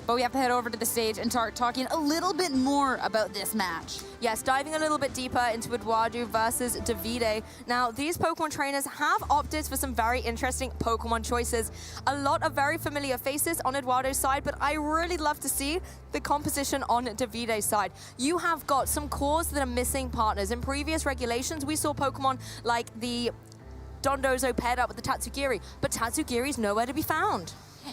But we have to head over to the stage and start talking a little bit more about this match. Yes, diving a little bit deeper into Eduardo versus Davide. Now, these Pokemon trainers have opted for some very interesting Pokemon choices. A lot of very familiar faces on Eduardo's side, but I really love to see the composition on Davide's side. You have got some cores that are missing partners. In previous regulations, we saw Pokemon like the Dondozo paired up with the Tatsugiri, but Tatsugiri's nowhere to be found.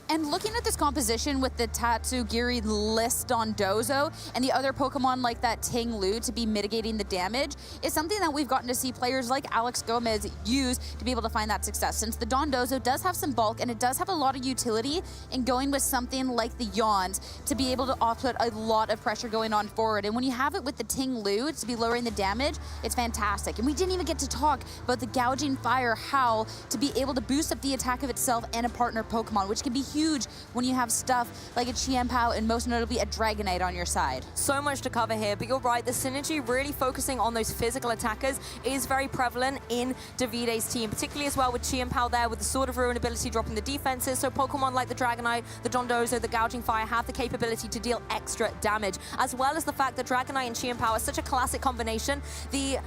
And looking at this composition with the Tatsugiri list on Dozo and the other Pokemon like that Ting Lu to be mitigating the damage is something that we've gotten to see players like Alex Gomez use to be able to find that success. Since the Dondozo does have some bulk and it does have a lot of utility in going with something like the Yawns to be able to offset a lot of pressure going on forward. And when you have it with the Ting Lu to be lowering the damage, it's fantastic. And we didn't even get to talk about the Gouging Fire Howl to be able to boost up the attack of itself and a partner Pokemon, which can be huge when you have stuff like a Chien-Pao and most notably a Dragonite on your side. So much to cover here, but you're right, the synergy really focusing on those physical attackers is very prevalent in Davide's team, particularly as well with Chien-Pao there with the Sword of Ruin ability dropping the defenses, so Pokemon like the Dragonite, the Dondozo, the Gouging Fire have the capability to deal extra damage, as well as the fact that Dragonite and Chien-Pao are such a classic combination. The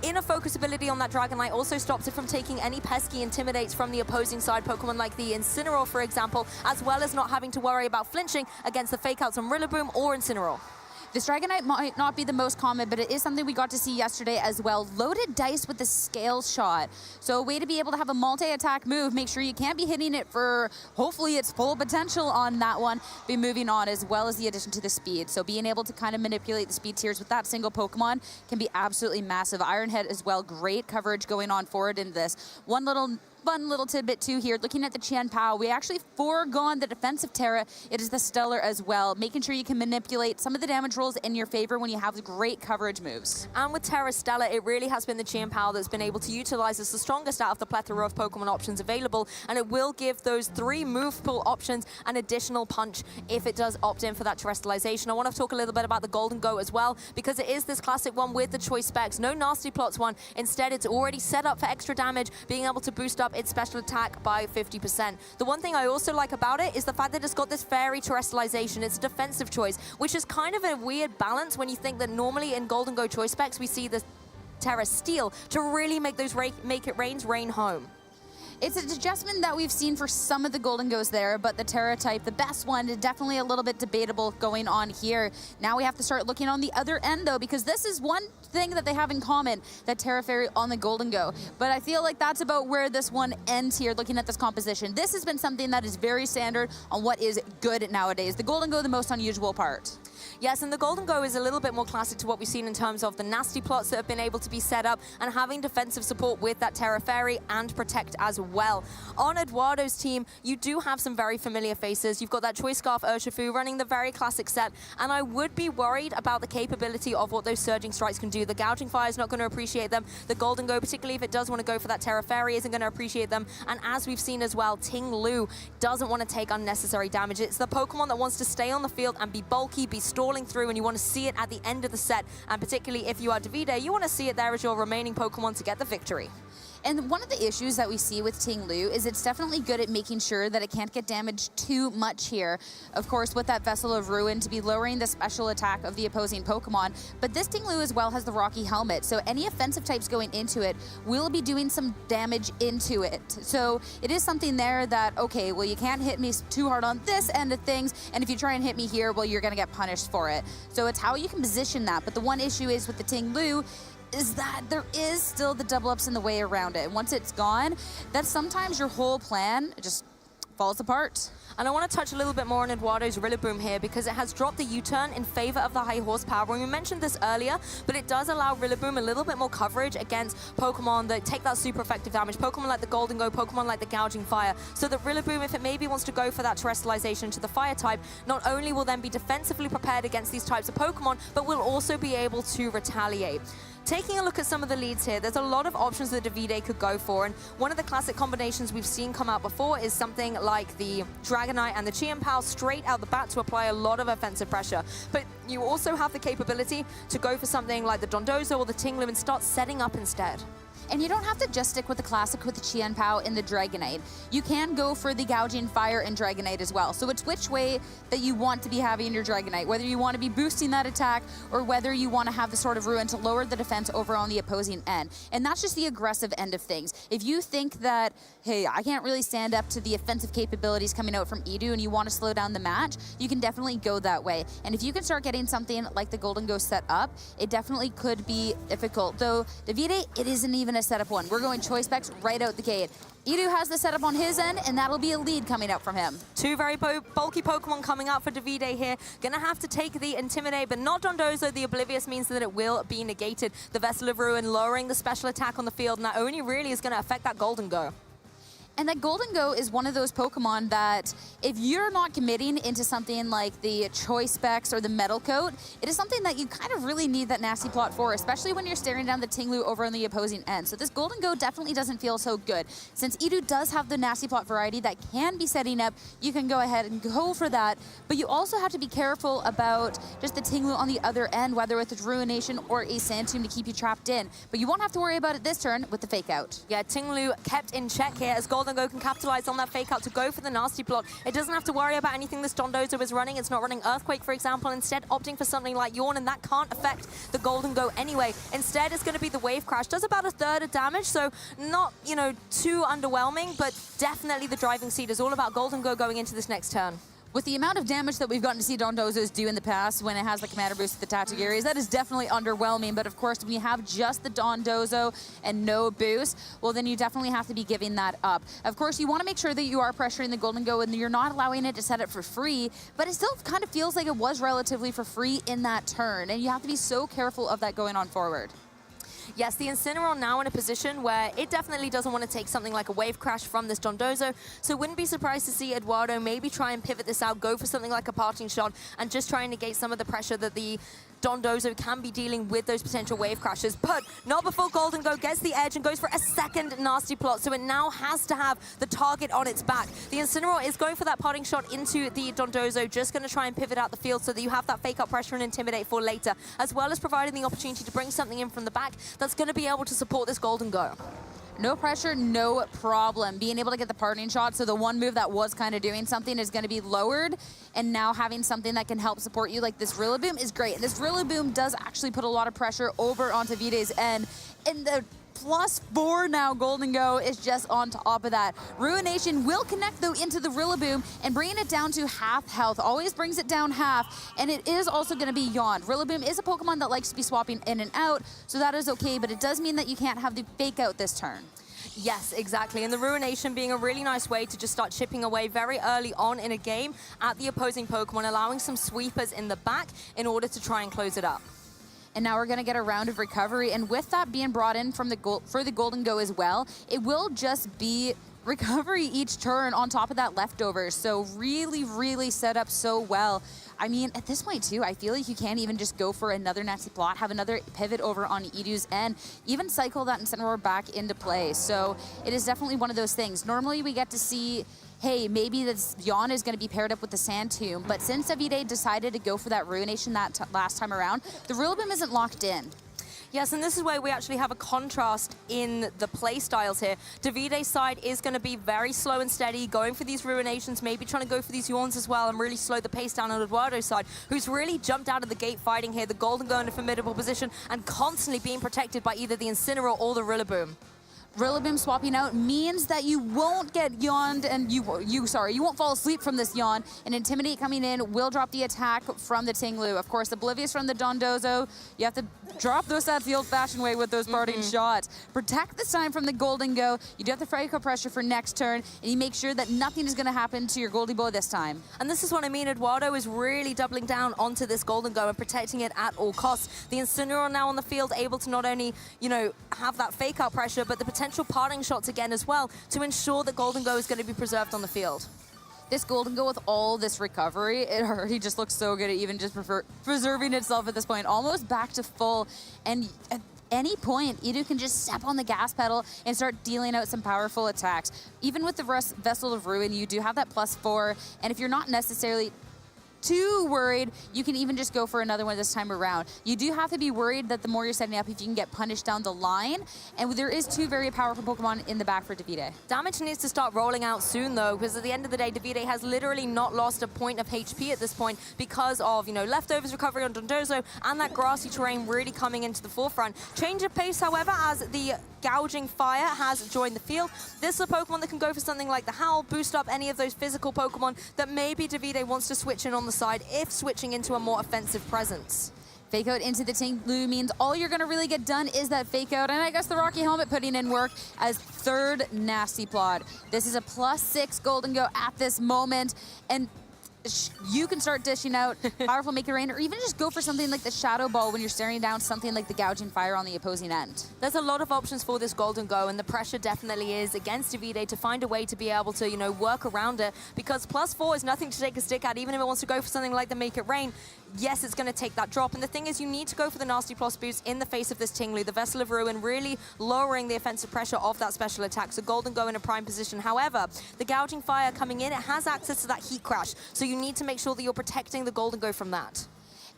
inner focus ability on that Dragonite also stops it from taking any pesky intimidates from the opposing side, Pokemon like the Incineroar, for example, as well as not having to worry about flinching against the fake outs on Rillaboom or Incineroar. This Dragonite might not be the most common, but it is something we got to see yesterday as well. Loaded dice with the Scale Shot. So a way to be able to have a multi-attack move, make sure you can't be hitting it for hopefully its full potential on that one, be moving on, as well as the addition to the speed. So being able to kind of manipulate the speed tiers with that single Pokemon can be absolutely massive. Ironhead as well, great coverage going on forward in this. One little fun little tidbit too here, looking at the Chien-Pao, we actually foregone the defensive Terra. It is the Stellar as well, making sure you can manipulate some of the damage rolls in your favor when you have great coverage moves. And with Terra Stellar, it really has been the Chien-Pao that's been able to utilize as the strongest out of the plethora of Pokemon options available, and it will give those 3 move pool options an additional punch if it does opt in for that terrestrialization. I want to talk a little bit about the Golden Go as well, because it is this classic one with the choice specs. No nasty plots one. Instead, it's already set up for extra damage, being able to boost up its special attack by 50%. The one thing I also like about it is the fact that it's got this fairy terrestrialization. It's a defensive choice, which is kind of a weird balance when you think that normally in Golden Go choice specs we see the Terra Steel to really make those Make It Rains rain home. It's an adjustment that we've seen for some of the Golden Goes there, but the Terra type, the best one, is definitely a little bit debatable going on here. Now we have to start looking on the other end though, because this is one thing that they have in common, that Terra Fairy on the Golden Go. But I feel like that's about where this one ends here, looking at this composition. This has been something that is very standard on what is good nowadays. The Golden Go, the most unusual part. Yes, and the Golden Go is a little bit more classic to what we've seen in terms of the nasty plots that have been able to be set up and having defensive support with that Terra Fairy and Protect as well. On Eduardo's team, you do have some very familiar faces. You've got that Choice Scarf Urshifu running the very classic set, and I would be worried about the capability of what those Surging Strikes can do. The Gouging Fire is not going to appreciate them. The Golden Go, particularly if it does want to go for that Terra Fairy, isn't going to appreciate them. And as we've seen as well, Ting Lu doesn't want to take unnecessary damage. It's the Pokemon that wants to stay on the field and be bulky, be stalling through, and you want to see it at the end of the set. And particularly if you are Davide, you want to see it there as your remaining Pokemon to get the victory. And one of the issues that we see with Ting Lu is it's definitely good at making sure that it can't get damaged too much here. Of course, with that Vessel of Ruin to be lowering the special attack of the opposing Pokemon. But this Ting Lu as well has the Rocky Helmet, so any offensive types going into it will be doing some damage into it. So it is something there that, okay, well, you can't hit me too hard on this end of things, and if you try and hit me here, well, you're gonna get punished for it. So it's how you can position that. But the one issue is with the Ting Lu is that there is still the double ups in the way around it. And once it's gone, that's sometimes your whole plan just falls apart. And I want to touch a little bit more on Eduardo's Rillaboom here, because it has dropped the U-turn in favor of the high horsepower. And we mentioned this earlier, but it does allow Rillaboom a little bit more coverage against Pokemon that take that super effective damage. Pokemon like the Golden Go, Pokemon like the Gouging Fire. So that Rillaboom, if it maybe wants to go for that terrestrialization to the fire type, not only will then be defensively prepared against these types of Pokemon, but will also be able to retaliate. taking a look at some of the leads here, there's a lot of options that Davide could go for, and one of the classic combinations we've seen come out before is something like the Dragonite and the Chien-Pao straight out the bat to apply a lot of offensive pressure. But you also have the capability to go for something like the Dondozo or the Ting-Lu and start setting up instead. And you don't have to just stick with the classic with the Chien-Pao and the Dragonite. You can go for the Gouging Fire and Dragonite as well. So it's which way that you want to be having your Dragonite, whether you want to be boosting that attack or whether you want to have the Sword of Ruin to lower the defense over on the opposing end. And that's just the aggressive end of things. If you think that, hey, I can't really stand up to the offensive capabilities coming out from Edu and you want to slow down the match, you can definitely go that way. And if you can start getting something like the Golden Ghost set up, it definitely could be difficult. Though, Davide, it isn't even a setup one. We're going choice specs right out the gate. Edu has the setup on his end, and that'll be a lead coming out from him. Two very bulky Pokemon coming out for Davide here. Gonna have to take the Intimidate, but not Dondozo. The Oblivious means that it will be negated. The Vessel of Ruin lowering the special attack on the field, and that only really is gonna affect that Golden Go. And that Golden Go is one of those Pokemon that if you're not committing into something like the Choice Specs or the Metal Coat, it is something that you kind of really need that nasty plot for, especially when you're staring down the Ting-Lu over on the opposing end. So this Golden Go definitely doesn't feel so good. Since Edu does have the nasty plot variety that can be setting up, you can go ahead and go for that. But you also have to be careful about just the Ting-Lu on the other end, whether it's a Ruination or a Sand Tomb to keep you trapped in. But you won't have to worry about it this turn with the Fake Out. Yeah, Ting-Lu kept in check here as Golden Go can capitalize on that fake out to go for the nasty plot. It doesn't have to worry about anything this Dondozo is running. It's not running Earthquake, for example, instead opting for something like Yawn, and that can't affect the Golden Go anyway. Instead, it's going to be the Wave Crash. Does about a third of damage, so not, you know, too underwhelming, but definitely the driving seat is all about Golden Go going into this next turn. With the amount of damage that we've gotten to see Dondozos do in the past when it has the Commander Boost with the Tatagaris, that is definitely underwhelming. But of course, when you have just the Dondozo and no boost, well, then you definitely have to be giving that up. Of course, you want to make sure that you are pressuring the Golden Go and you're not allowing it to set it for free, but it still kind of feels like it was relatively for free in that turn. And you have to be so careful of that going on forward. Yes, the Incineroar now in a position where it definitely doesn't want to take something like a Wave Crash from this Dondozo, so wouldn't be surprised to see Eduardo maybe try and pivot this out, go for something like a Parting Shot, and just try and negate some of the pressure that the Dondozo can be dealing with those potential Wave Crashes, but not before Golden Go gets the edge and goes for a second nasty plot, so it now has to have the target on its back. The Incineroar is going for that Parting Shot into the Dondozo, just going to try and pivot out the field so that you have that fake up pressure and Intimidate for later, as well as providing the opportunity to bring something in from the back that's going to be able to support this Golden Go. No pressure, no problem. Being able to get the Parting Shot, so the one move that was kind of doing something is going to be lowered, and now having something that can help support you like this Rillaboom is great. And this Rillaboom does actually put a lot of pressure over onto Vide's end, and the +4 now Golden Go is just on top of that. Ruination will connect though into the Rillaboom and bringing it down to half health. Always brings it down half, and it is also going to be Yawn. Rillaboom is a Pokemon that likes to be swapping in and out, so that is okay, but it does mean that you can't have the Fake Out this turn. Yes, exactly. And the Ruination being a really nice way to just start chipping away very early on in a game at the opposing Pokemon, allowing some sweepers in the back in order to try and close it up. And now we're going to get a round of recovery. And with that being brought in from for the Golden Go as well, it will just be recovery each turn on top of that leftovers. So really, really set up so well. I mean, at this point too, I feel like you can't even just go for another nasty plot, have another pivot over on Edu's end, even cycle that Incineroar back into play. So it is definitely one of those things. Normally we get to see, hey, maybe this Yawn is going to be paired up with the Sand Tomb, but since Davide decided to go for that Ruination that last time around, the Rillaboom isn't locked in. Yes, and this is where we actually have a contrast in the play styles here. Davide's side is going to be very slow and steady, going for these Ruinations, maybe trying to go for these Yawns as well and really slow the pace down on Eduardo's side, who's really jumped out of the gate fighting here. The Golden Go in a formidable position and constantly being protected by either the Incineroar or the Rillaboom. Rillaboom swapping out means that you won't get yawned and you won't fall asleep from this yawn. And Intimidate coming in will drop the attack from the Ting-Lu. Of course, Oblivious from the Dondozo. You have to drop those stats the old-fashioned way with those parting shots. Protect this time from the Golden Go. You do have the Franco pressure for next turn, and you make sure that nothing is going to happen to your Goldie Boy this time. And this is what I mean. Eduardo is really doubling down onto this Golden Go and protecting it at all costs. The Incineroar now on the field, able to not only, you know, have that fake-out pressure, but the potential parting shots again as well to ensure that Golden Go is going to be preserved on the field. This Golden Go with all this recovery, it already just looks so good at even just preserving itself at this point, almost back to full. And any point, Edu can just step on the gas pedal and start dealing out some powerful attacks. Even with the Vessel of Ruin, you do have that +4, and if you're not necessarily too worried, you can even just go for another one this time around. You do have to be worried that the more you're setting up, if you can get punished down the line, and there is 2 very powerful Pokemon in the back for Davide. Damage needs to start rolling out soon, though, because at the end of the day, Davide has literally not lost a point of HP at this point because of, you know, leftovers recovery on Dondozo and that grassy terrain really coming into the forefront. Change of pace, however, as the Gouging Fire has joined the field. This is a Pokemon that can go for something like the Howl, boost up any of those physical Pokemon that maybe Davide wants to switch in on the side if switching into a more offensive presence. Fake out into the Ting Lu means all you're going to really get done is that fake out, and I guess the Rocky Helmet putting in work as 3rd Nasty Plot. This is a +6 Golden Go at this moment, and you can start dishing out powerful Make It Rain, or even just go for something like the Shadow Ball when you're staring down something like the Gouging Fire on the opposing end. There's a lot of options for this Golden Go, and the pressure definitely is against Davide to find a way to be able to, you know, work around it, because +4 is nothing to take a stick at, even if it wants to go for something like the Make It Rain. Yes, it's going to take that drop, and the thing is, you need to go for the Nasty Plus boost in the face of this Ting Lu. The Vessel of Ruin really lowering the offensive pressure of that special attack, so Golden Go in a prime position. However, the Gouging Fire coming in, it has access to that Heat Crash, so you need to make sure that you're protecting the Golden Go from that.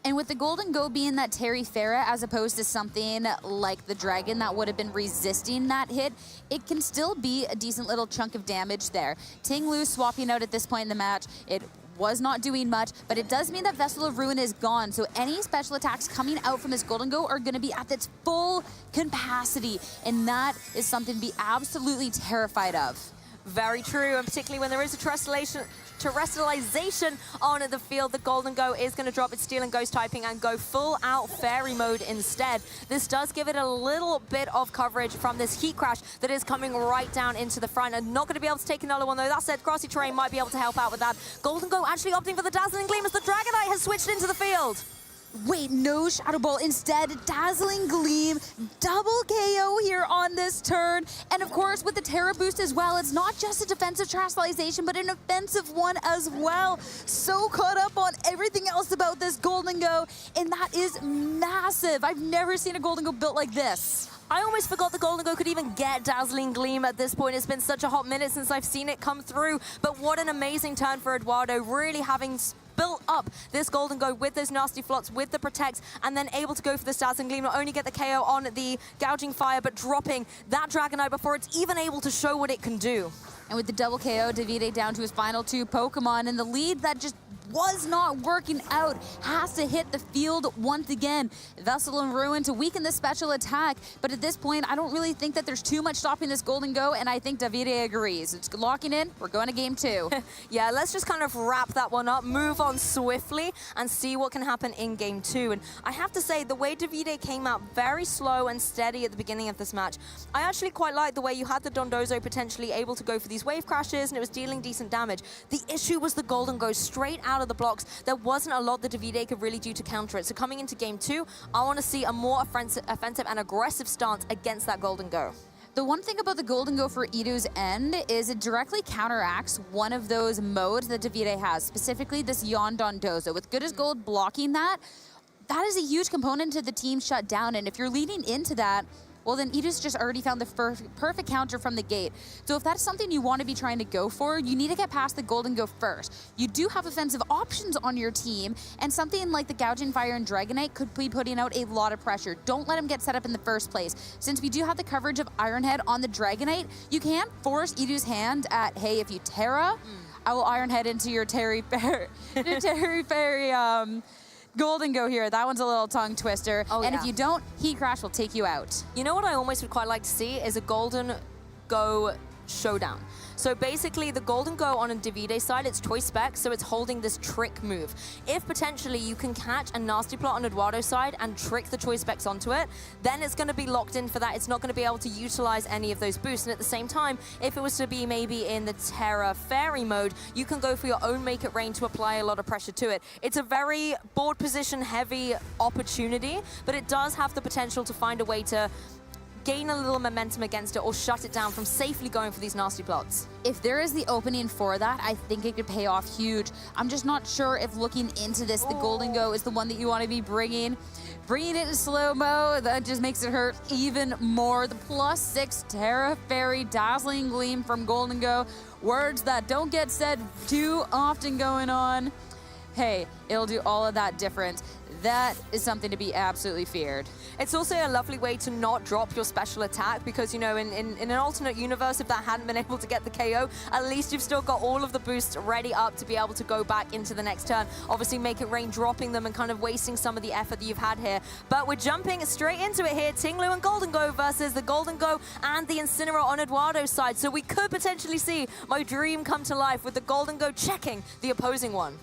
And with the Golden Go being that Terry Farah as opposed to something like the Dragon that would have been resisting that hit, it can still be a decent little chunk of damage there. Ting Lu swapping out at this point in the match, it was not doing much, but it does mean that Vessel of Ruin is gone, so any special attacks coming out from this Golden Go are going to be at its full capacity, and that is something to be absolutely terrified of. Very true, and particularly when there is a terrestrialization on the field, the Golden Go is going to drop its Steel and Ghost typing and go full out Fairy mode instead. This does give it a little bit of coverage from this Heat Crash that is coming right down into the front, and not going to be able to take another one though. That said, Grassy Terrain might be able to help out with that. Golden Go actually opting for the Dazzling Gleam as the Dragonite has switched into the field. Wait, no Shadow Ball. Instead, Dazzling Gleam, double KO here on this turn. And of course, with the Terra boost as well, it's not just a defensive terrestrialization, but an offensive one as well. So caught up on everything else about this Golden Go, and that is massive. I've never seen a Golden Go built like this. I almost forgot the Golden Go could even get Dazzling Gleam at this point. It's been such a hot minute since I've seen it come through. But what an amazing turn for Eduardo, really having built up this Golden Go with those nasty flots, with the protects, and then able to go for the Dazzling Gleam, not only get the KO on the Gouging Fire, but dropping that Dragonite before it's even able to show what it can do. And with the double KO, Davide down to his final 2 Pokemon, and the lead that just was not working out has to hit the field once again. Vessel and Ruin to weaken the special attack, but at this point, I don't really think that there's too much stopping this Golden Go, and I think Davide agrees. It's locking in. We're going to game 2. Yeah, let's just kind of wrap that one up, move on swiftly, and see what can happen in game 2. And I have to say, the way Davide came out very slow and steady at the beginning of this match, I actually quite like the way you had the Dondozo potentially able to go for these wave crashes, and it was dealing decent damage. The issue was the Golden Go straight out of the blocks. There wasn't a lot that Davide could really do to counter it. So coming into game 2, I want to see a more offensive and aggressive stance against that Golden Go. The one thing about the Golden Go for Edu's end is it directly counteracts one of those modes that Davide has, specifically this Yon Dondozo. With Good as Gold blocking that, that is a huge component to the team shut down. And if you're leading into that, well, then Edu's just already found the perfect counter from the gate. So if that's something you want to be trying to go for, you need to get past the Golden Go first. You do have offensive options on your team, and something like the Gouging Fire and Dragonite could be putting out a lot of pressure. Don't let him get set up in the first place. Since we do have the coverage of Iron Head on the Dragonite, you can't force Edu's hand at, hey, if you Terra, I will Iron Head into your Terry Fairy, Golden Go here. That one's a little tongue twister. Oh, and yeah. if you don't, Heat Crash will take you out. You know what I almost would quite like to see is a Golden Go showdown. So basically, the Golden Go on a Davide side, it's Choice Spec, so it's holding this trick move. If potentially you can catch a Nasty Plot on Eduardo's side and trick the Choice Specs onto it, then it's going to be locked in for that. It's not going to be able to utilize any of those boosts. And at the same time, if it was to be maybe in the Terra Fairy mode, you can go for your own Make It Rain to apply a lot of pressure to it. It's a very board position heavy opportunity, but it does have the potential to find a way to gain a little momentum against it or shut it down from safely going for these nasty plots. If there is the opening for that, I think it could pay off huge. I'm just not sure if looking into this, the Golden Go is the one that you want to be bringing. Bringing it in slow-mo, that just makes it hurt even more. The +6 Terra Fairy Dazzling Gleam from Golden Go. Words that don't get said too often going on. Hey, it'll do all of that difference. That is something to be absolutely feared. It's also a lovely way to not drop your special attack because, you know, in an alternate universe, if that hadn't been able to get the KO, at least you've still got all of the boosts ready up to be able to go back into the next turn. Obviously, Make It Rain dropping them and kind of wasting some of the effort that you've had here. But we're jumping straight into it here. Ting Lu and Golden Go versus the Golden Go and the Incineroar on Eduardo's side. So we could potentially see my dream come to life with the Golden Go checking the opposing one.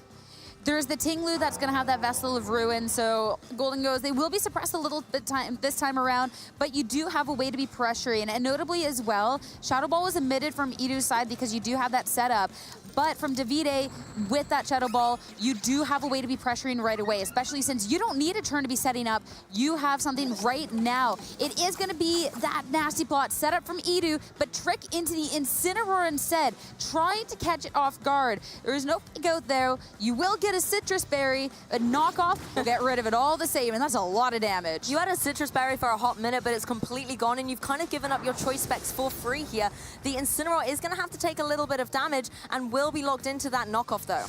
There's the Ting Lu that's going to have that Vessel of Ruin, so Golden Goes, they will be suppressed a little bit this time around, but you do have a way to be pressuring. And notably as well, Shadow Ball was emitted from Idu's side because you do have that setup. But from Davide, with that Shadow Ball, you do have a way to be pressuring right away, especially since you don't need a turn to be setting up. You have something right now. It is going to be that nasty plot set up from Idu, but trick into the Incineroar instead, trying to catch it off guard. There is no fake out there. You will get a Citrus Berry, a knockoff will get rid of it all the same, and that's a lot of damage. You had a Citrus Berry for a hot minute, but it's completely gone, and you've kind of given up your choice specs for free here. The Incineroar is going to have to take a little bit of damage, and will be locked into that knockoff though.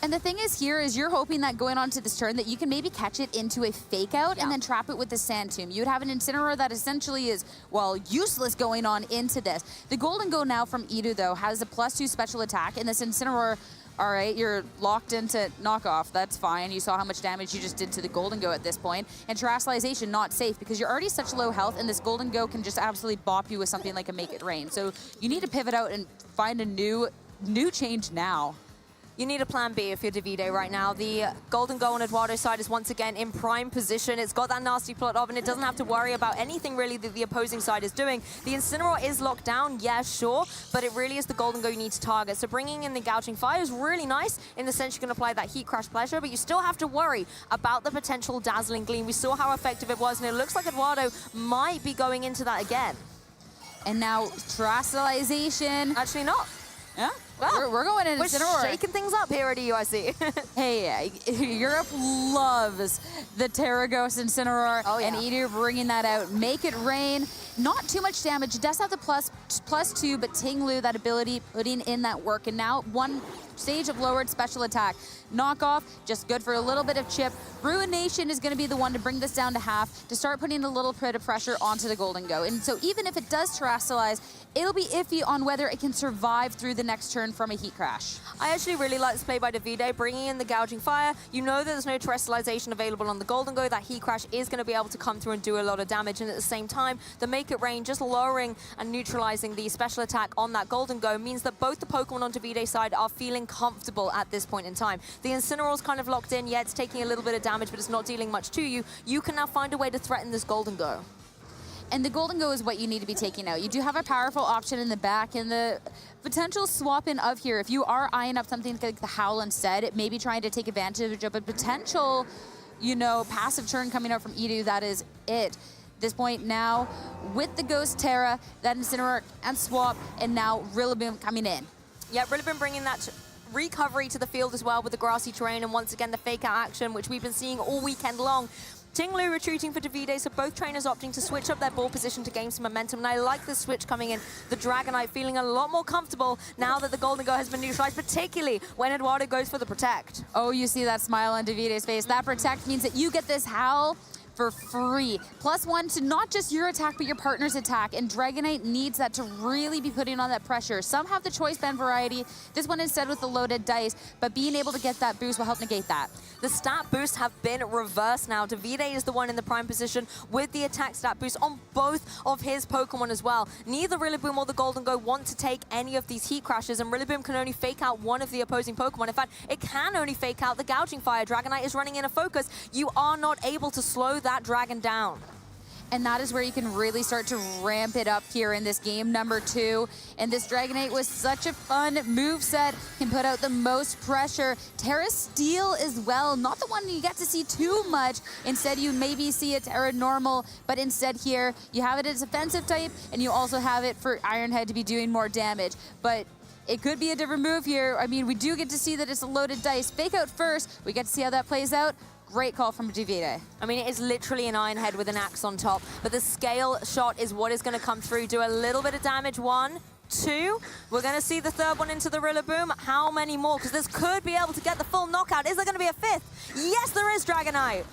And the thing is here is you're hoping that going on to this turn that you can maybe catch it into a fake out and then trap it with the Sand Tomb. You would have an Incineroar that essentially is, well, useless going on into this. The Golden Go now from Idu though has a +2 special attack, and this Incineroar, all right, you're locked into knockoff, that's fine. You saw how much damage you just did to the Golden Go at this point. And Terrestrialization, not safe because you're already such low health, and this Golden Go can just absolutely bop you with something like a Make It Rain. So you need to pivot out and find a new change now. You need a plan B if you're Davide right now. The Golden Go on Eduardo's side is once again in prime position. It's got that nasty plot of, and it doesn't have to worry about anything really that the opposing side is doing. The Incineroar is locked down, yeah, sure, but it really is the Golden Go you need to target. So bringing in the Gouging Fire is really nice in the sense you can apply that Heat Crash Pleasure, but you still have to worry about the potential Dazzling Gleam. We saw how effective it was, and it looks like Eduardo might be going into that again. And now Terrestrialization. Actually not. Yeah, well, we're going in Incineroar. We're shaking things up here at EUIC. Hey, Europe loves the Terra Ghost Incineroar, and Idu bringing that out. Make It Rain, not too much damage. It does have the +2, but Ting Lu, that ability, putting in that work. And now one stage of lowered special attack. Knockoff, just good for a little bit of chip. Ruination is going to be the one to bring this down to half, to start putting a little bit of pressure onto the Golden Go. And so even if it does terrestrialize, it'll be iffy on whether it can survive through the next turn from a Heat Crash. I actually really like this play by Davide, bringing in the Gouging Fire. You know that there's no terrestrialization available on the Golden Go. That Heat Crash is going to be able to come through and do a lot of damage. And at the same time, the Make It Rain, just lowering and neutralizing the special attack on that Golden Go, means that both the Pokemon on Davide's side are feeling comfortable at this point in time. The Incineroar's kind of locked in. Yeah, it's taking a little bit of damage, but it's not dealing much to you. You can now find a way to threaten this Golden Go. And the Golden Go is what you need to be taking out. You do have a powerful option in the back, and the potential swap in of here, if you are eyeing up something like the Howl instead, it may be trying to take advantage of a potential, you know, passive turn coming out from Idu. That is it. This point now, with the Ghost Terra, that Incineroar and swap, and now Rillaboom coming in. Yeah, Rillaboom bringing that recovery to the field as well with the grassy terrain, and once again the fake out action, which we've been seeing all weekend long. Ting Lu retreating for Davide, so both trainers opting to switch up their ball position to gain some momentum, and I like the switch coming in. The Dragonite feeling a lot more comfortable now that the Golden Go has been neutralized, particularly when Eduardo goes for the Protect. Oh, you see that smile on Davide's face. That Protect means that you get this Howl for free. +1 to not just your attack, but your partner's attack. And Dragonite needs that to really be putting on that pressure. Some have the Choice Band variety. This one instead with the loaded dice, but being able to get that boost will help negate that. The stat boosts have been reversed now. Davide is the one in the prime position with the attack stat boost on both of his Pokemon as well. Neither Rillaboom or the Golden Go want to take any of these Heat Crashes, and Rillaboom can only fake out one of the opposing Pokemon. In fact, it can only fake out the Gouging Fire. Dragonite is running in a focus. You are not able to slow that dragon down. and that is where you can really start to ramp it up here in this game number 2. And this Dragonite was such a fun moveset, can put out the most pressure. Terra Steel as well, not the one you get to see too much. Instead, you maybe see a Terra Normal, but instead here, you have it as a defensive type, and you also have it for Ironhead to be doing more damage. But it could be a different move here. I mean, we do get to see that it's a loaded dice. Fake out first. We get to see how that plays out. Great call from Davide. I mean, it is literally an Ironhead with an axe on top, but the scale shot is what is going to come through. Do a little bit of damage. 1, 2. We're going to see the third one into the Rillaboom. How many more? Because this could be able to get the full knockout. Is there going to be a fifth? Yes, there is, Dragonite.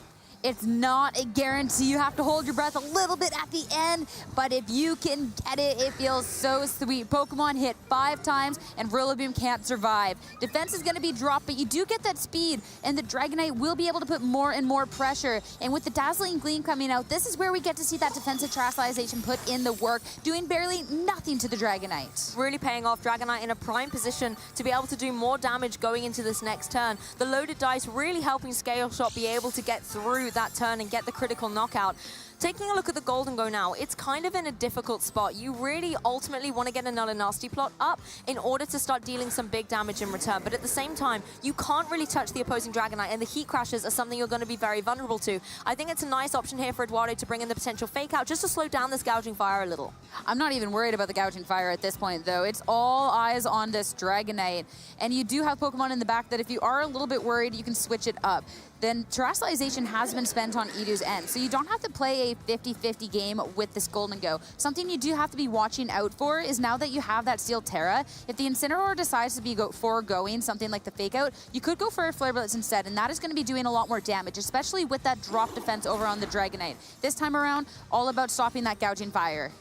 It's not a guarantee. You have to hold your breath a little bit at the end, but if you can get it, it feels so sweet. Pokemon hit 5 times, and Rillaboom can't survive. Defense is going to be dropped, but you do get that speed, and the Dragonite will be able to put more and more pressure. And with the Dazzling Gleam coming out, this is where we get to see that defensive Terastallization put in the work, doing barely nothing to the Dragonite. Really paying off. Dragonite in a prime position to be able to do more damage going into this next turn. The loaded dice really helping Scale Shot be able to get through that turn and get the critical knockout. Taking a look at the Golden Go now, it's kind of in a difficult spot. You really ultimately want to get another Nasty Plot up in order to start dealing some big damage in return. But at the same time, you can't really touch the opposing Dragonite, and the Heat Crashes are something you're going to be very vulnerable to. I think it's a nice option here for Eduardo to bring in the potential Fake Out just to slow down this Gouging Fire a little. I'm not even worried about the Gouging Fire at this point, though. It's all eyes on this Dragonite. And you do have Pokemon in the back that if you are a little bit worried, you can switch it up. Then Terastallization has been spent on Edu's end, so you don't have to play a 50-50 game with this Golden Go. Something you do have to be watching out for is now that you have that Steel Terra, if the Incineroar decides to be foregoing something like the Fake Out, you could go for a Flare Blitz instead, and that is going to be doing a lot more damage, especially with that drop defense over on the Dragonite. This time around, all about stopping that Gouging Fire.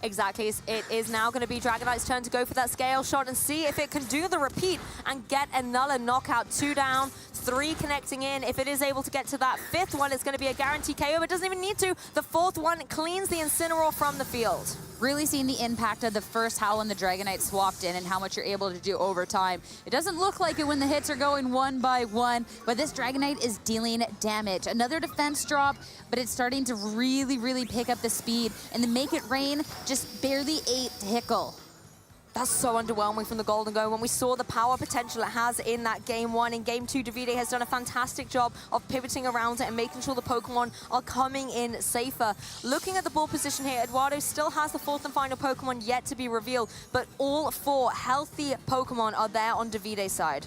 Exactly. It is now going to be Dragonite's turn to go for that Scale Shot and see if it can do the repeat and get another knockout. 2 down, 3 connecting in. If it is able to get to that 5th one, it's going to be a guaranteed KO, but it doesn't even need to. The 4th one cleans the Incineroar from the field. Really seeing the impact of the first Howl and the Dragonite swapped in and how much you're able to do over time. It doesn't look like it when the hits are going one by one, but this Dragonite is dealing damage. Another defense drop, but it's starting to really pick up the speed, and the Make It Rain just barely ate Hickle. That's so underwhelming from the Golden Go. When we saw the power potential it has in that Game 1, in Game 2, Davide has done a fantastic job of pivoting around it and making sure the Pokemon are coming in safer. Looking at the board position here, Eduardo still has the 4th and final Pokemon yet to be revealed, but all 4 healthy Pokemon are there on Davide's side.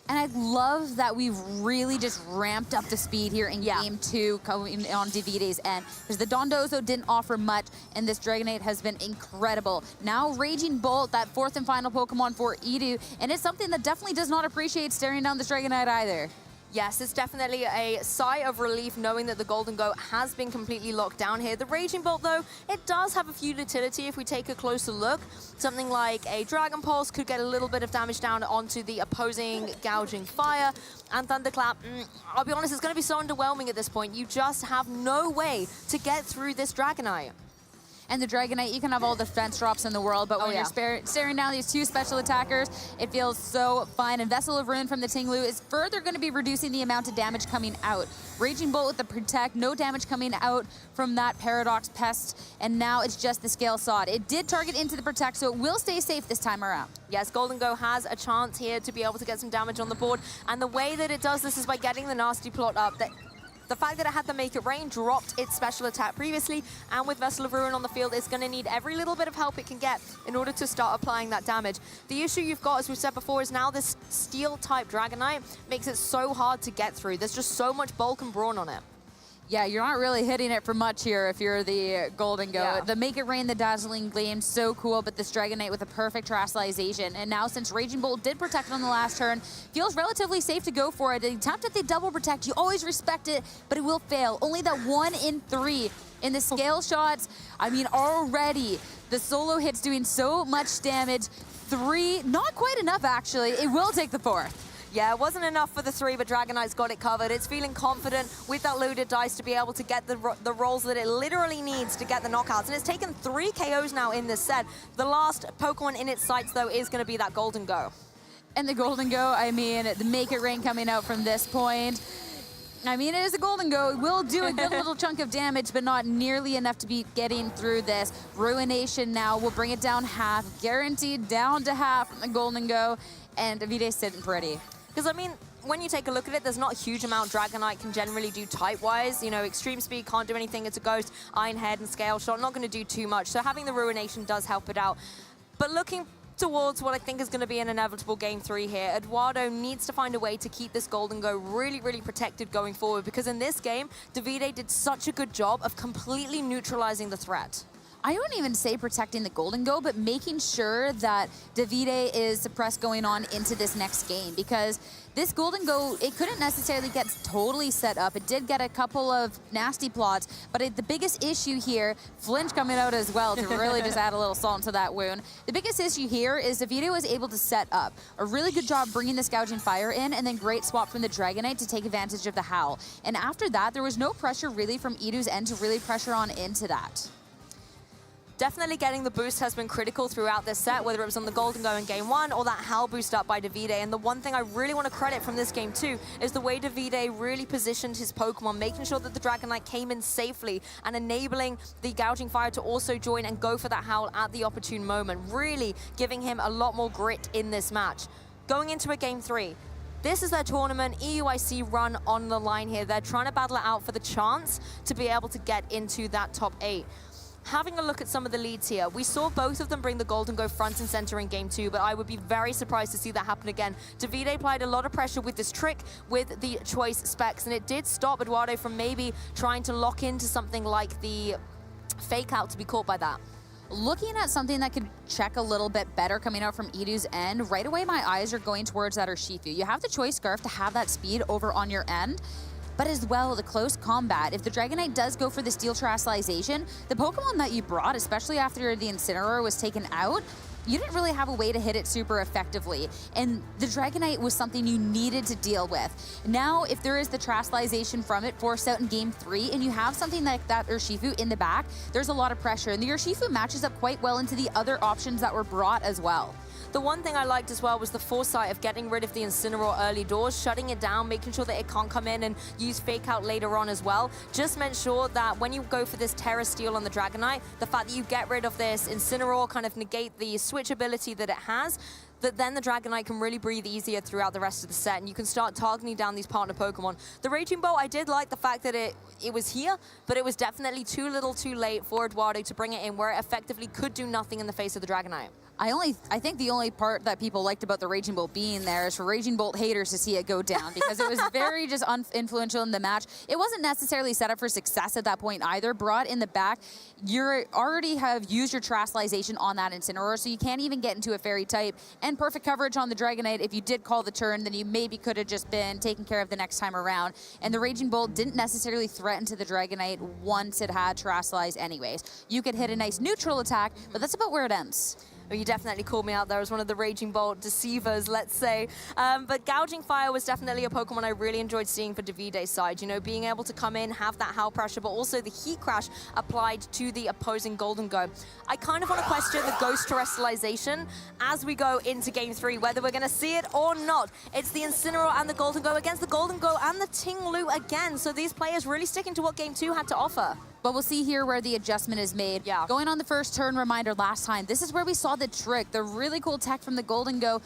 And I love that we've really just ramped up the speed here in Game 2 coming on Davide's end. Because the Dondozo didn't offer much, and this Dragonite has been incredible. Now Raging Bolt, that 4th and final Pokemon for Edu, and it's something that definitely does not appreciate staring down this Dragonite either. Yes, it's definitely a sigh of relief knowing that the Golden Go has been completely locked down here. The Raging Bolt, though, it does have a few utility if we take a closer look. Something like a Dragon Pulse could get a little bit of damage down onto the opposing Gouging Fire. And Thunderclap, I'll be honest, it's going to be so underwhelming at this point. You just have no way to get through this Dragonite. And the Dragonite, you can have all the defense drops in the world, but when you're staring down these 2 special attackers, it feels so fine. And Vessel of Ruin from the Tinglu is further going to be reducing the amount of damage coming out. Raging Bolt with the Protect, no damage coming out from that Paradox Pest, and now it's just the Scale Sod. It did target into the Protect, so it will stay safe this time around. Yes, Golden Go has a chance here to be able to get some damage on the board, and the way that it does this is by getting the Nasty Plot up. The fact that it had the Make It Rain dropped its special attack previously, and with Vessel of Ruin on the field, it's going to need every little bit of help it can get in order to start applying that damage. The issue you've got, as we've said before, is now this Steel-type Dragonite makes it so hard to get through. There's just so much bulk and brawn on it. Yeah, you're not really hitting it for much here if you're the Golden Go. Yeah. The Make It Rain, the Dazzling Gleam, so cool, but this Dragonite with a perfect Terastallization. And now, since Raging Bolt did protect on the last turn, feels relatively safe to go for it. The attempt at the double protect, you always respect it, but it will fail. Only that 1 in 3 in the Scale Shots. I mean, already the solo hits doing so much damage. 3, not quite enough, actually. It will take the 4th. Yeah, it wasn't enough for the 3, but Dragonite's got it covered. It's feeling confident with that loaded dice to be able to get the rolls that it literally needs to get the knockouts. And it's taken 3 KOs now in this set. The last Pokemon in its sights, though, is going to be that Golden Go. And the Golden Go, I mean, the Make It Rain coming out from this point. I mean, it is a Golden Go. It will do a good little chunk of damage, but not nearly enough to be getting through this. Ruination now will bring it down half, guaranteed down to half from the Golden Go, and Davide's sitting pretty. Because, I mean, when you take a look at it, there's not a huge amount Dragonite can generally do type-wise. You know, Extreme Speed can't do anything. It's a Ghost, Iron Head, and Scale Shot. Not going to do too much. So having the Ruination does help it out. But looking towards what I think is going to be an inevitable Game 3 here, Eduardo needs to find a way to keep this Golden Go really, really protected going forward. Because in this game, Davide did such a good job of completely neutralizing the threat. I wouldn't even say protecting the Golden Go, but making sure that Davide is suppressed going on into this next game, because this Golden Go, it couldn't necessarily get totally set up. It did get a couple of nasty plots, but the biggest issue here, flinch coming out as well to really just add a little salt into that wound. The biggest issue here is Davide was able to set up a really good job bringing this Gouging Fire in, and then great swap from the Dragonite to take advantage of the Howl. And after that, there was no pressure really from Edu's end to really pressure on into that. Definitely getting the boost has been critical throughout this set, whether it was on the Golden Go in Game 1 or that Howl boost up by Davide. And the one thing I really want to credit from this game too is the way Davide really positioned his Pokemon, making sure that the Dragonite came in safely and enabling the Gouging Fire to also join and go for that Howl at the opportune moment, really giving him a lot more grit in this match. Going into a Game 3, this is their tournament, EUIC run on the line here. They're trying to battle it out for the chance to be able to get into that top 8. Having a look at some of the leads here, we saw both of them bring the Golden Go front and center in Game 2, but I would be very surprised to see that happen again. Davide applied a lot of pressure with this trick, with the choice specs, and it did stop Eduardo from maybe trying to lock into something like the fake out to be caught by that. Looking at something that could check a little bit better coming out from Edu's end, right away my eyes are going towards that Urshifu. You have the choice Scarf to have that speed over on your end, but as well, the close combat. If the Dragonite does go for the Steel Terrestrialization, the Pokemon that you brought, especially after the Incineroar was taken out, you didn't really have a way to hit it super effectively. And the Dragonite was something you needed to deal with. Now, if there is the Terrestrialization from it forced out in Game 3, and you have something like that Urshifu in the back, there's a lot of pressure. And the Urshifu matches up quite well into the other options that were brought as well. The one thing I liked as well was the foresight of getting rid of the Incineroar early doors, shutting it down, making sure that it can't come in and use Fake Out later on as well. Just meant sure that when you go for this Terra Steel on the Dragonite, the fact that you get rid of this Incineroar, kind of negate the switch ability that it has, that then the Dragonite can really breathe easier throughout the rest of the set, and you can start targeting down these partner Pokemon. The Raging Bolt, I did like the fact that it was here, but it was definitely too little too late for Eduardo to bring it in where it effectively could do nothing in the face of the Dragonite. I think the only part that people liked about the Raging Bolt being there is for Raging Bolt haters to see it go down, because it was very just influential in the match. It wasn't necessarily set up for success at that point either. Brought in the back, you already have used your Terrestrialization on that Incineroar, so you can't even get into a Fairy type. And perfect coverage on the Dragonite. If you did call the turn, then you maybe could have just been taken care of the next time around. And the Raging Bolt didn't necessarily threaten to the Dragonite once it had Terrestrialized anyways. You could hit a nice neutral attack, but that's about where it ends. Well, you definitely called me out there as one of the Raging Bolt deceivers, let's say. But Gouging Fire was definitely a Pokemon I really enjoyed seeing for Davide's side. You know, being able to come in, have that Howl pressure, but also the Heat Crash applied to the opposing Golden Go. I kind of want to question the Ghost Terrestrialization as we go into Game 3, whether we're going to see it or not. It's the Incineroar and the Golden Go against the Golden Go and the Ting Lu again. So these players really sticking to what Game 2 had to offer. But we'll see here where the adjustment is made. Yeah. Going on the first turn, reminder last time, this is where we saw the trick, the really cool tech from the Golden Go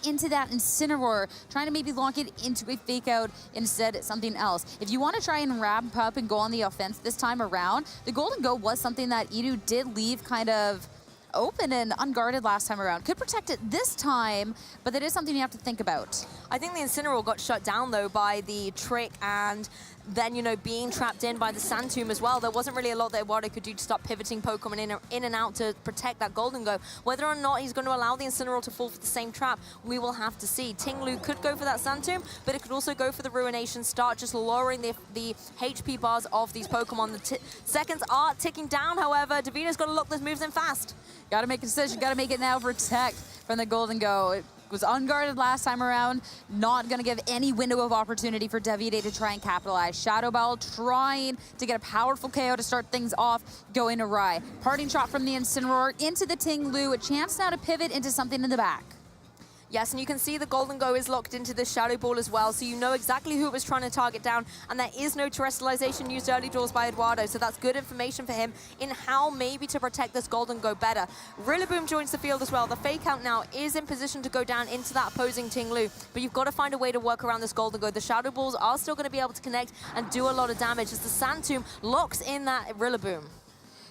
into that Incineroar, trying to maybe lock it into a Fake Out instead something else. If you want to try and ramp up and go on the offense this time around, the Golden Go was something that Edu did leave kind of open and unguarded last time around. Could protect it this time, but that is something you have to think about. I think the Incineroar got shut down, though, by the trick and then, you know, being trapped in by the Sand Tomb as well. There wasn't really a lot that Eduardo could do to start pivoting Pokemon in and out to protect that Golden Go. Whether or not he's going to allow the Incineroar to fall for the same trap, we will have to see. Ting Lu could go for that Sand Tomb, but it could also go for the Ruination, start just lowering the HP bars of these Pokemon. The seconds are ticking down, however. Davide's got to lock those moves in fast. Got to make a decision, got to make it now. Protect from the Golden Go. It was unguarded last time around. Not going to give any window of opportunity for Davide to try and capitalize. Shadow Ball trying to get a powerful KO to start things off, going awry. Parting shot from the Incineroar into the Ting Lu. A chance now to pivot into something in the back. Yes, and you can see the Golden Go is locked into the Shadow Ball as well, so you know exactly who it was trying to target down, and there is no terrestrialization used early doors by Eduardo, so that's good information for him in how maybe to protect this Golden Go better. Rillaboom joins the field as well. The Fake Out now is in position to go down into that opposing Ting Lu, but you've got to find a way to work around this Golden Go. The Shadow Balls are still going to be able to connect and do a lot of damage as the Sand Tomb locks in that Rillaboom.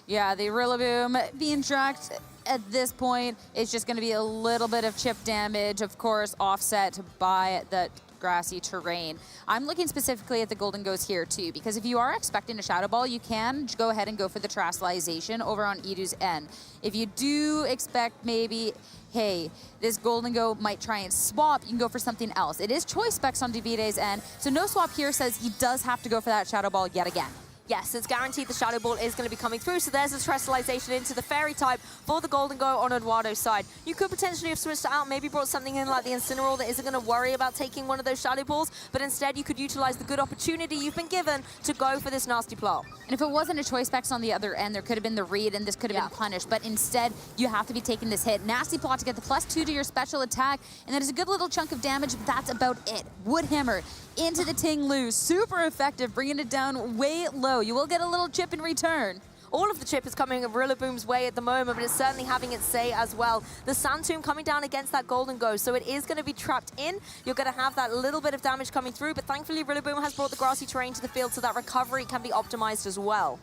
Yeah, the Rillaboom being tracked at this point is just going to be a little bit of chip damage, of course, offset by the grassy terrain. I'm looking specifically at the Golden Goes here too, because if you are expecting a Shadow Ball, you can go ahead and go for the Terrestrialization over on Idu's end. If you do expect maybe, hey, this Golden Go might try and swap, you can go for something else. It is choice specs on Davide's end, so no swap here says he does have to go for that Shadow Ball yet again. Yes, it's guaranteed the Shadow Ball is going to be coming through, so there's a Terrestrialization into the Fairy type for the Golden Go on Eduardo's side. You could potentially have switched it out, maybe brought something in like the Incineroar that isn't going to worry about taking one of those Shadow Balls, but instead you could utilize the good opportunity you've been given to go for this nasty plot. And if it wasn't a choice specs on the other end, there could have been the read and this could have been punished, but instead you have to be taking this hit. Nasty plot to get the +2 to your special attack, and that is a good little chunk of damage, but that's about it. Wood Hammer into the Ting Lu, super effective, bringing it down way low. You will get a little chip in return. All of the chip is coming Rillaboom's way at the moment, but it's certainly having its say as well. The Sand Tomb coming down against that Golden Go, so it is going to be trapped in. You're going to have that little bit of damage coming through, but thankfully Rillaboom has brought the grassy terrain to the field so that recovery can be optimized as well.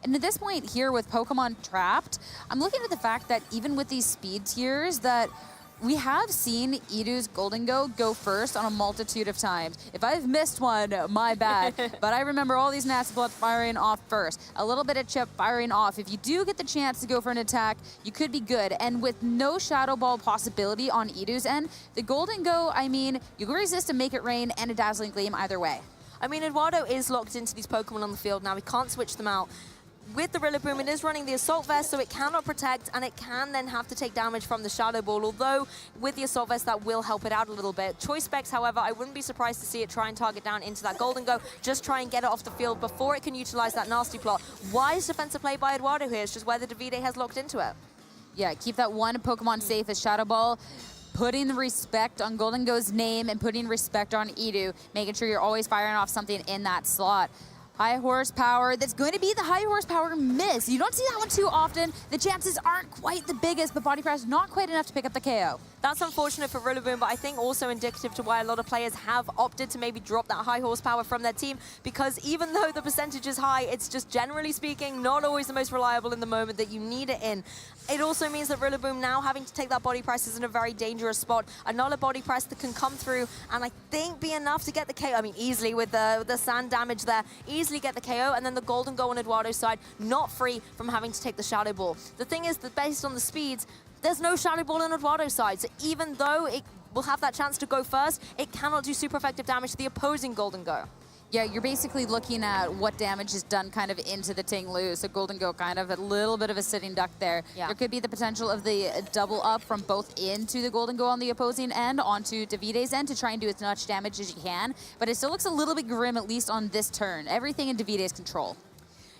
And at this point here with Pokemon trapped, I'm looking at the fact that even with these speed tiers that we have seen Idu's Golden go first on a multitude of times. If I've missed one, my bad. But I remember all these nasty plots firing off first. A little bit of chip firing off. If you do get the chance to go for an attack, you could be good. And with no Shadow Ball possibility on Idu's end, the Golden Go, I mean, you can resist a Make It Rain and a Dazzling Gleam either way. I mean, Eduardo is locked into these Pokemon on the field now. He can't switch them out. With the Rillaboom, it is running the Assault Vest, so it cannot protect, and it can then have to take damage from the Shadow Ball, although with the Assault Vest, that will help it out a little bit. Choice specs, however, I wouldn't be surprised to see it try and target down into that Golden Go, just try and get it off the field before it can utilize that nasty plot. Wise defensive play by Eduardo here, it's just whether Davide has locked into it. Yeah, keep that one Pokemon safe as Shadow Ball. Putting the respect on Golden Go's name and putting respect on Idu, making sure you're always firing off something in that slot. High horsepower, that's going to be the high horsepower miss. You don't see that one too often. The chances aren't quite the biggest, but body press not quite enough to pick up the KO. That's unfortunate for Rillaboom, but I think also indicative to why a lot of players have opted to maybe drop that high horsepower from their team, because even though the percentage is high, it's just generally speaking not always the most reliable in the moment that you need it in. It also means that Rillaboom now having to take that body press is in a very dangerous spot. Another body press that can come through and I think be enough to get the KO. I mean, easily with the sand damage there, easily get the KO, and then the Golden Go on Eduardo's side, not free from having to take the Shadow Ball. The thing is that based on the speeds, there's no Shadow Ball on Eduardo's side, so even though it will have that chance to go first, it cannot do super effective damage to the opposing Golden Go. Yeah, you're basically looking at what damage is done kind of into the Ting Lu. So Golden Go kind of a little bit of a sitting duck there. Yeah. There could be the potential of the double up from both into the Golden Go on the opposing end onto Davide's end to try and do as much damage as you can. But it still looks a little bit grim, at least on this turn. Everything in Davide's control.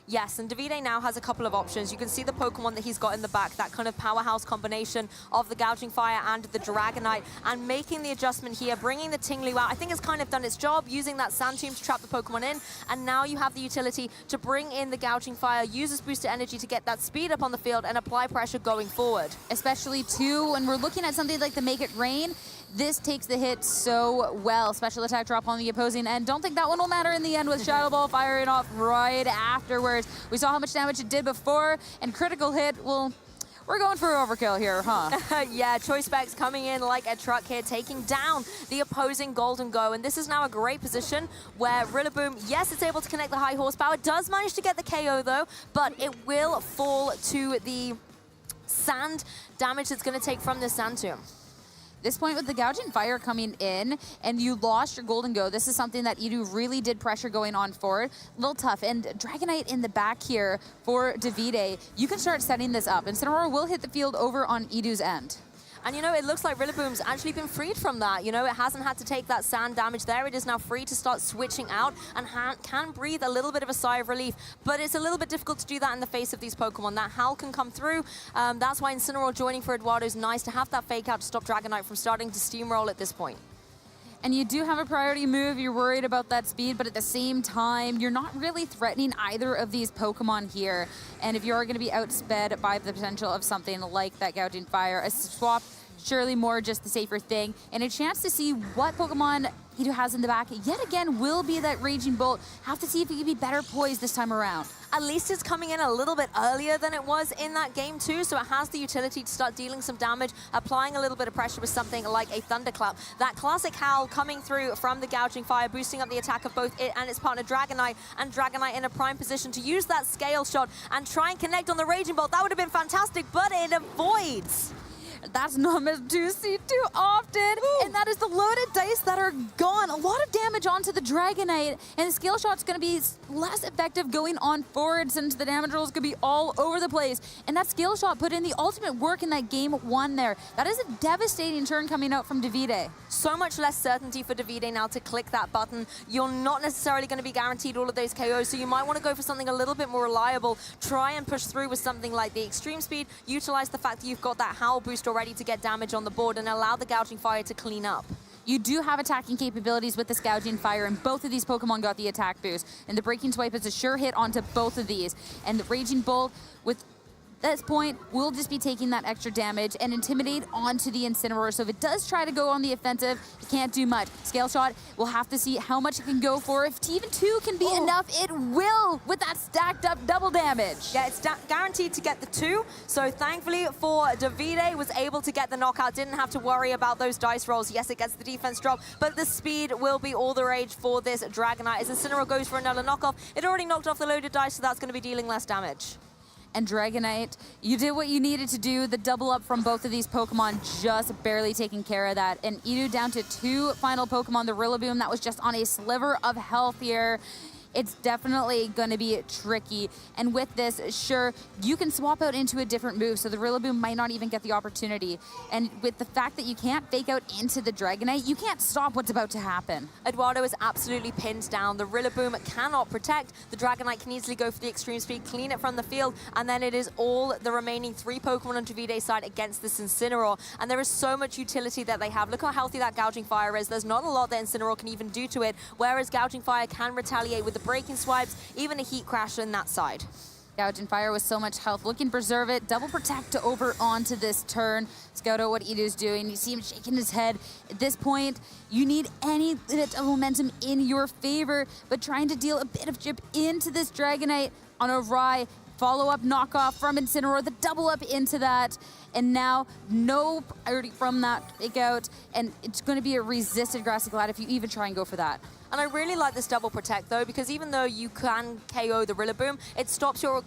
Yes, and Davide now has a couple of options. You can see the Pokemon that he's got in the back, that kind of powerhouse combination of the Gouging Fire and the Dragonite, and making the adjustment here, bringing the Ting Lu out. I think it's kind of done its job, using that Sand Tomb to trap the Pokemon in, and now you have the utility to bring in the Gouging Fire, use this boosted energy to get that speed up on the field and apply pressure going forward. Especially, too, when we're looking at something like the Make It Rain, this takes the hit so well. Special attack drop on the opposing end. Don't think that one will matter in the end with Shadow Ball firing off right afterwards. We saw how much damage it did before, and critical hit, well, we're going for overkill here, huh? Yeah, choice specs coming in like a truck here, taking down the opposing Golden Go. And this is now a great position where Rillaboom, yes, it's able to connect the high horsepower. It does manage to get the KO, though, but it will fall to the sand damage it's going to take from this Sand Tomb. This point with the Gouging Fire coming in and you lost your Golden Go, this is something that Idu really did pressure going on forward. A little tough. And Dragonite in the back here for Davide. You can start setting this up. And Incineroar will hit the field over on Idu's end. And you know, it looks like Rillaboom's actually been freed from that. You know, it hasn't had to take that sand damage there. It is now free to start switching out and can breathe a little bit of a sigh of relief. But it's a little bit difficult to do that in the face of these Pokemon. That Howl can come through. That's why Incineroar joining for Eduardo is nice to have that fake out to stop Dragonite from starting to steamroll at this point. And you do have a priority move, you're worried about that speed, but at the same time, you're not really threatening either of these Pokemon here. And if you're going to be outsped by the potential of something like that Gouging Fire, a swap, surely more just the safer thing. And a chance to see what Pokemon Edo has in the back, yet again, will be that Raging Bolt. Have to see if he can be better poised this time around. At least it's coming in a little bit earlier than it was in that game too, so it has the utility to start dealing some damage, applying a little bit of pressure with something like a Thunderclap. That classic Howl coming through from the Gouging Fire, boosting up the attack of both it and its partner Dragonite, and Dragonite in a prime position to use that Scale Shot and try and connect on the Raging Bolt. That would have been fantastic, but it avoids. That's not meant to see too often. Ooh. And that is the loaded dice that are gone. A lot of damage onto the Dragonite. And the Scale Shot's going to be less effective going on forward since the damage rolls could be all over the place. And that Scale Shot put in the ultimate work in that game one there. That is a devastating turn coming out from Davide. So much less certainty for Davide now to click that button. You're not necessarily going to be guaranteed all of those KOs, so you might want to go for something a little bit more reliable. Try and push through with something like the Extreme Speed. Utilize the fact that you've got that Howl boost already to get damage on the board and allow the Gouging Fire to clean up. You do have attacking capabilities with this Gouging Fire, and both of these Pokemon got the attack boost. And the Breaking Swipe is a sure hit onto both of these. And the Raging Bolt, with this point, will just be taking that extra damage and intimidate onto the Incineroar. So if it does try to go on the offensive, it can't do much. Scale Shot, we'll have to see how much it can go for. If even 2 can be enough, it will with that stacked up double damage. Yeah, it's guaranteed to get the 2. So thankfully for Davide, was able to get the knockout. Didn't have to worry about those dice rolls. Yes, it gets the defense drop, but the speed will be all the rage for this Dragonite. As Incineroar goes for another knockoff, it already knocked off the loaded dice, so that's going to be dealing less damage. And Dragonite, you did what you needed to do. The double up from both of these Pokemon just barely taking care of that. And Edu down to 2 final Pokemon. The Rillaboom, that was just on a sliver of health here. It's definitely going to be tricky. And with this, sure, you can swap out into a different move, so the Rillaboom might not even get the opportunity. And with the fact that you can't fake out into the Dragonite, you can't stop what's about to happen. Eduardo is absolutely pinned down. The Rillaboom cannot protect. The Dragonite can easily go for the Extreme Speed, clean it from the field, and then it is all the remaining 3 Pokemon on Davide's side against this Incineroar. And there is so much utility that they have. Look how healthy that Gouging Fire is. There's not a lot that Incineroar can even do to it, whereas Gouging Fire can retaliate with the Breaking Swipes, even a Heat Crash on that side. Gouging Fire with so much health. Looking to preserve it. Double protect to over onto this turn. Scout out what Edu's doing. You see him shaking his head. At this point, you need any bit of momentum in your favor, but trying to deal a bit of chip into this Dragonite on a Rye. Follow-up knockoff from Incineroar, the double up into that, and now no priority from that fake out, and it's going to be a resisted Grassy Glide if you even try and go for that. And I really like this double protect though, because even though you can KO the Rillaboom, it stops your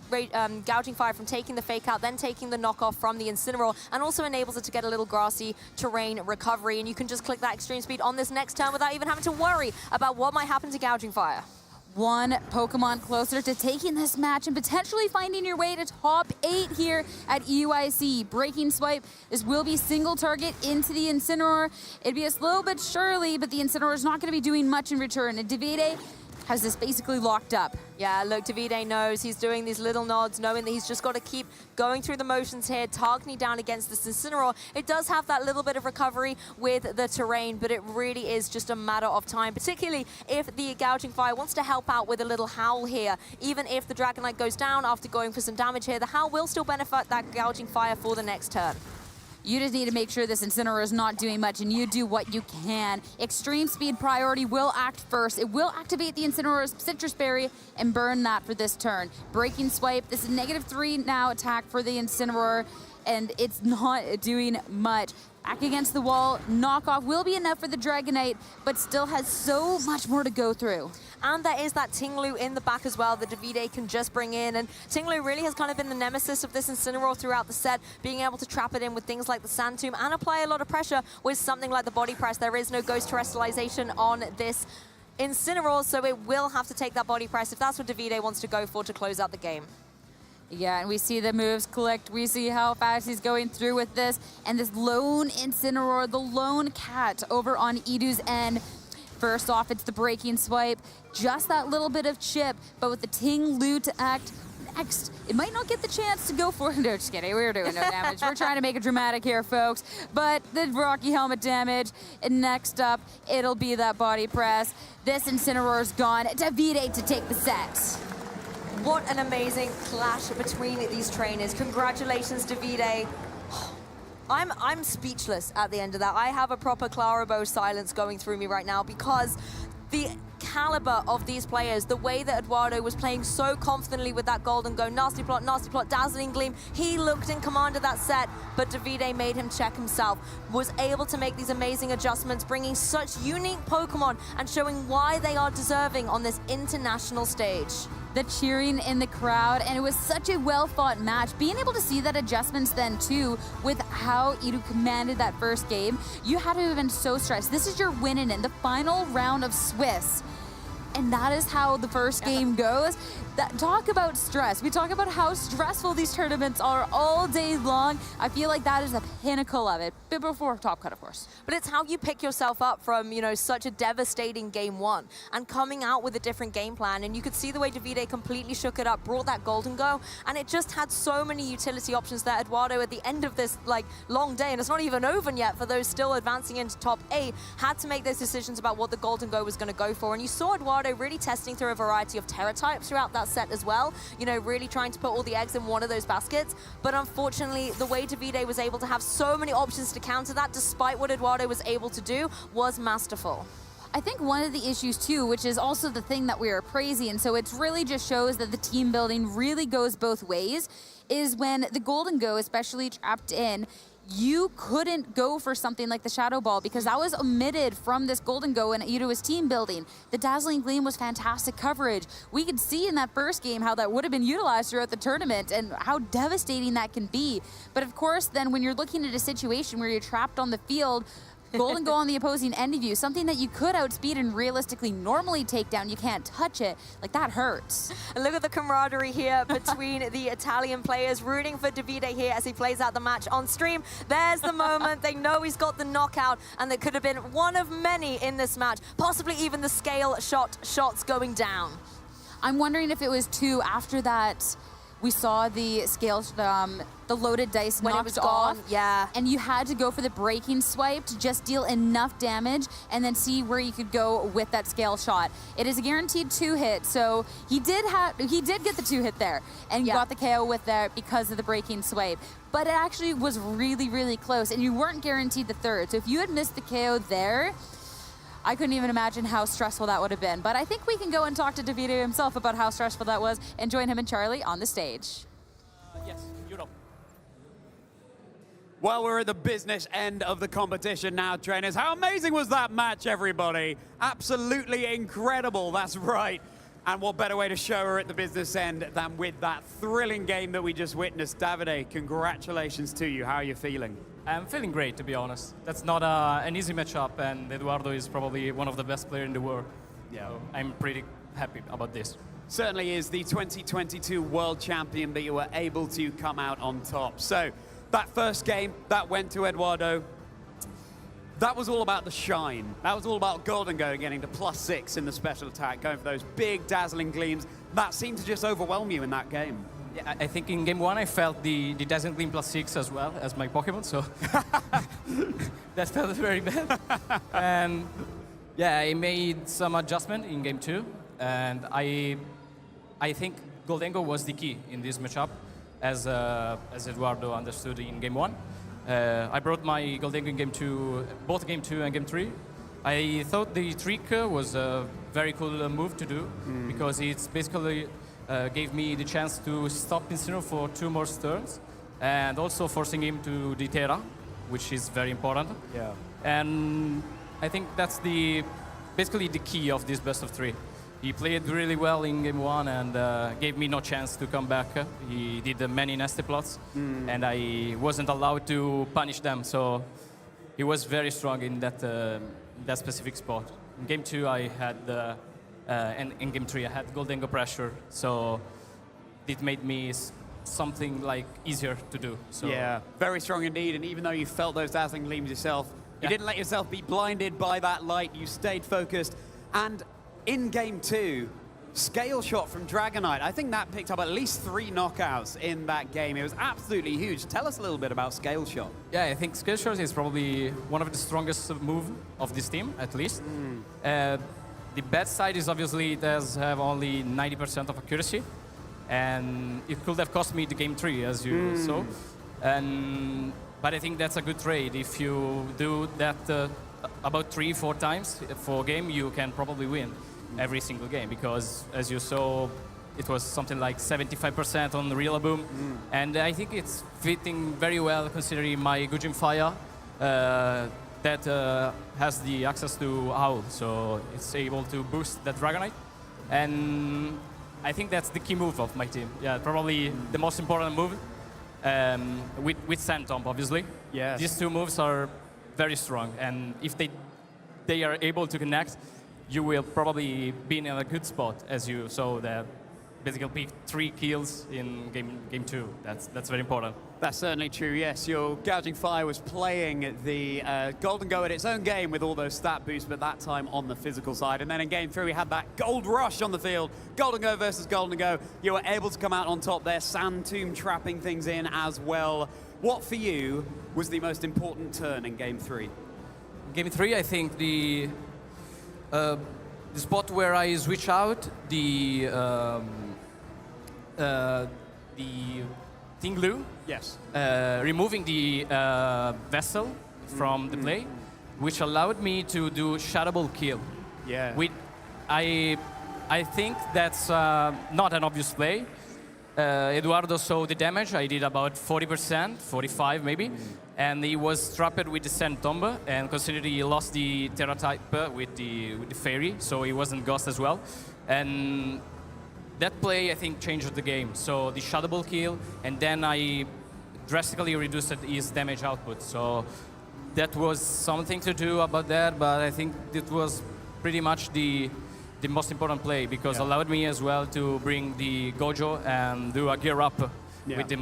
Gouging Fire from taking the fake out, then taking the knockoff from the Incineroar, and also enables it to get a little grassy terrain recovery, and you can just click that Extreme Speed on this next turn without even having to worry about what might happen to Gouging Fire. 1 Pokemon closer to taking this match and potentially finding your way to top 8 here at EUIC. Breaking Swipe, this will be single target into the Incineroar. It'd be a slow but surely, but the Incineroar is not going to be doing much in return. And Davide has this basically locked up. Yeah, look, Davide knows. He's doing these little nods, knowing that he's just got to keep going through the motions here, targeting down against this Incineroar. It does have that little bit of recovery with the terrain, but it really is just a matter of time, particularly if the Gouging Fire wants to help out with a little Howl here. Even if the Dragonite goes down after going for some damage here, the Howl will still benefit that Gouging Fire for the next turn. You just need to make sure this Incineroar is not doing much, and you do what you can. Extreme Speed priority will act first. It will activate the Incineroar's Citrus Berry and burn that for this turn. Breaking Swipe, this is -3 now attack for the Incineroar, and it's not doing much. Back against the wall, knockoff will be enough for the Dragonite, but still has so much more to go through. And there is that Tinglu in the back as well that Davide can just bring in. And Tinglu really has kind of been the nemesis of this Incineroar throughout the set, being able to trap it in with things like the Sand Tomb and apply a lot of pressure with something like the Body Press. There is no Ghost Terrestrialization on this Incineroar, so it will have to take that Body Press if that's what Davide wants to go for to close out the game. Yeah, and we see the moves clicked. We see how fast he's going through with this. And this lone Incineroar, the lone cat over on Edu's end. First off, it's the breaking swipe. Just that little bit of chip, but with the Ting Lu to act next. It might not get the chance to go for it. No, just kidding. We're doing no damage. We're trying to make it dramatic here, folks. But the Rocky Helmet damage. And next up, it'll be that body press. This Incineroar's gone. Davide to take the set. What an amazing clash between these trainers. Congratulations, Davide. I'm speechless at the end of that. I have a proper Clarabo silence going through me right now because the caliber of these players, the way that Eduardo was playing so confidently with that golden go, nasty plot, dazzling gleam, he looked in command of that set, but Davide made him check himself, was able to make these amazing adjustments, bringing such unique Pokemon and showing why they are deserving on this international stage. The cheering in the crowd, and it was such a well-fought match. Being able to see that adjustments then, too, with how Edu commanded that first game, you had to have been so stressed. This is your winning in the final round of Swiss, and that is how the first game goes. Talk about stress. We talk about how stressful these tournaments are all day long. I feel like that is the pinnacle of it, but before Top Cut, of course. But it's how you pick yourself up from, you know, such a devastating game one and coming out with a different game plan. And you could see the way Davide completely shook it up, brought that golden go, and it just had so many utility options that Eduardo at the end of this long day, and it's not even over yet for those still advancing into top 8, had to make those decisions about what the golden go was going to go for. And you saw Eduardo really testing through a variety of Terra types throughout that set as well, you know, really trying to put all the eggs in one of those baskets. But unfortunately, the way Davide was able to have so many options to counter that, despite what Eduardo was able to do, was masterful. I think one of the issues too, which is also the thing that we are praising, and so it really just shows that the team building really goes both ways, is when the golden go, especially trapped in, you couldn't go for something like the Shadow Ball because that was omitted from this golden go and Edu's team building. The Dazzling Gleam was fantastic coverage. We could see in that first game how that would have been utilized throughout the tournament and how devastating that can be. But of course, then when you're looking at a situation where you're trapped on the field, golden go on the opposing end of you, something that you could outspeed and realistically normally take down, you can't touch it. Like, that hurts. And look at the camaraderie here between the Italian players, rooting for Davide here as he plays out the match on stream. There's the moment. They know he's got the knockout, and that could have been one of many in this match, possibly even the scale shots going down. I'm wondering if it was two after that. We saw the scale, the loaded dice when knocked it was off. gone, yeah. And you had to go for the breaking swipe to just deal enough damage and then see where you could go with that scale shot. It is a guaranteed 2-hit, so he did get the 2-hit there and got the KO with that because of the breaking swipe. But it actually was really, really close, and you weren't guaranteed the third. So if you had missed the KO there, I couldn't even imagine how stressful that would have been. But I think we can go and talk to Davide himself about how stressful that was and join him and Charlie on the stage. Yes, Europe. Well, we're at the business end of the competition now, trainers. How amazing was that match, everybody? Absolutely incredible, that's right. And what better way to show her at the business end than with that thrilling game that we just witnessed. Davide, congratulations to you. How are you feeling? I'm feeling great, to be honest. That's not an easy matchup, and Eduardo is probably one of the best players in the world. Yeah, so I'm pretty happy about this. Certainly is the 2022 world champion, but you were able to come out on top. So that first game, that went to Eduardo. That was all about the shine. That was all about Golden Go getting to +6 in the special attack, going for those big dazzling gleams. That seemed to just overwhelm you in that game. Yeah, I think in game 1 I felt the Dazzling Gleam +6 as well as my Pokemon, so that felt very bad. And yeah, I made some adjustment in game 2, and I think Goldengo was the key in this matchup, as Eduardo understood in game 1. I brought my Goldengo in game 2, both game 2 and game 3. I thought the trick was a very cool move to do, because it's basically gave me the chance to stop Incineroar for 2 more turns, and also forcing him to the Terra, which is very important. Yeah. And I think that's basically the key of this best of 3. He played really well in game 1 and gave me no chance to come back. He did many nasty plots, and I wasn't allowed to punish them, so he was very strong in that specific spot. In game 2 I had and in game 3 I had Goldengo pressure, so it made me something like easier to do. So Yeah, very strong indeed. And even though you felt those dazzling gleams yourself, you Yeah. didn't let yourself be blinded by that light. You stayed focused. And in game 2, scale shot from Dragonite. I think that picked up at least 3 knockouts in that game. It was absolutely huge. Tell us a little bit about scale shot. yeah, I think Skill Shot is probably one of the strongest move of this team, at least. The bad side is obviously it does have only 90% of accuracy, and it could have cost me the game 3, as you saw. But I think that's a good trade. If you do that about 3-4 times for a game, you can probably win every single game, because as you saw, it was something like 75% on the Rillaboom, and I think it's fitting very well considering my Gujin Fire that has the access to Owl, so it's able to boost that Dragonite, and I think that's the key move of my team. Yeah, probably the most important move, with Sand Tomb, obviously. Yes. These 2 moves are very strong, and if they are able to connect, you will probably be in a good spot, as you saw that basically pick 3 kills in game 2. That's very important. That's certainly true, yes. Your Gouging Fire was playing the Golden Go at its own game with all those stat boosts, but that time on the physical side. And then in game 3, we had that Gold Rush on the field. Golden Go versus Golden Go. You were able to come out on top there, Sand Tomb trapping things in as well. What for you was the most important turn in game 3? Game 3, I think the spot where I switch out the Tinglu, Yes. removing the vessel from the play, which allowed me to do Shadowball kill. Yeah. I think that's not an obvious play. Eduardo saw the damage. I did about 40%, 45 maybe, and he was trapped with the Sand Tomb, and considering he lost the Terra type with the Fairy, so he wasn't Ghost as well. And that play, I think, changed the game. So the Shadow Ball kill, and then I drastically reduced his damage output. So that was something to do about that, but I think it was pretty much the most important play, because allowed me as well to bring the Gojo and do a gear up with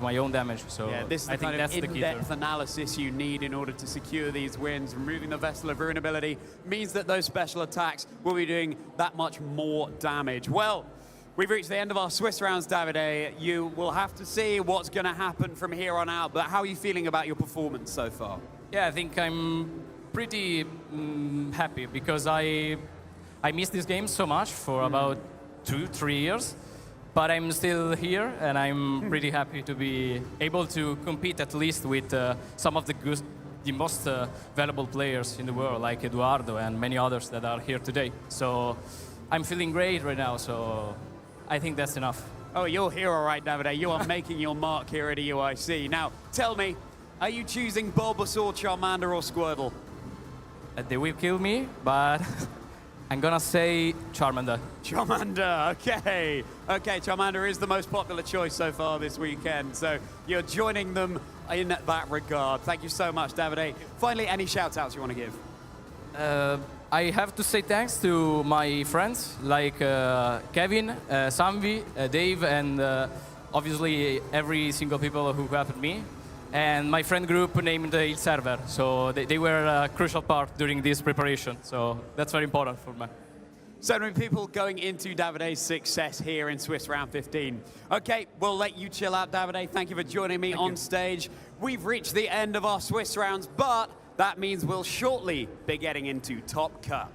my own damage. So yeah, this is I the think kind that's of the key. in-depth analysis you need in order to secure these wins. Removing the Vessel of Ruin ability means that those special attacks will be doing that much more damage. Well, we've reached the end of our Swiss rounds, Davide. You will have to see what's going to happen from here on out, but how are you feeling about your performance so far? Yeah, I think I'm pretty happy, because I missed this game so much for about 2-3 years, but I'm still here, and I'm pretty happy to be able to compete at least with some of the most valuable players in the world, like Eduardo and many others that are here today. So I'm feeling great right now, so I think that's enough. Oh, you're here all right, Davide. You are making your mark here at EUIC. Now, tell me, are you choosing Bulbasaur, Charmander, or Squirtle? They will kill me, but I'm gonna say Charmander. Charmander, okay. Okay, Charmander is the most popular choice so far this weekend, so you're joining them in that regard. Thank you so much, Davide. Finally, any shout-outs you want to give? I have to say thanks to my friends like Kevin, Samvi, Dave, and obviously every single people who helped me. And my friend group named Il Server, so they were a crucial part during this preparation. So that's very important for me. So many people going into Davide's success here in Swiss Round 15. Okay, we'll let you chill out, Davide. Thank you for joining me on stage. We've reached the end of our Swiss rounds, but that means we'll shortly be getting into Top Cut.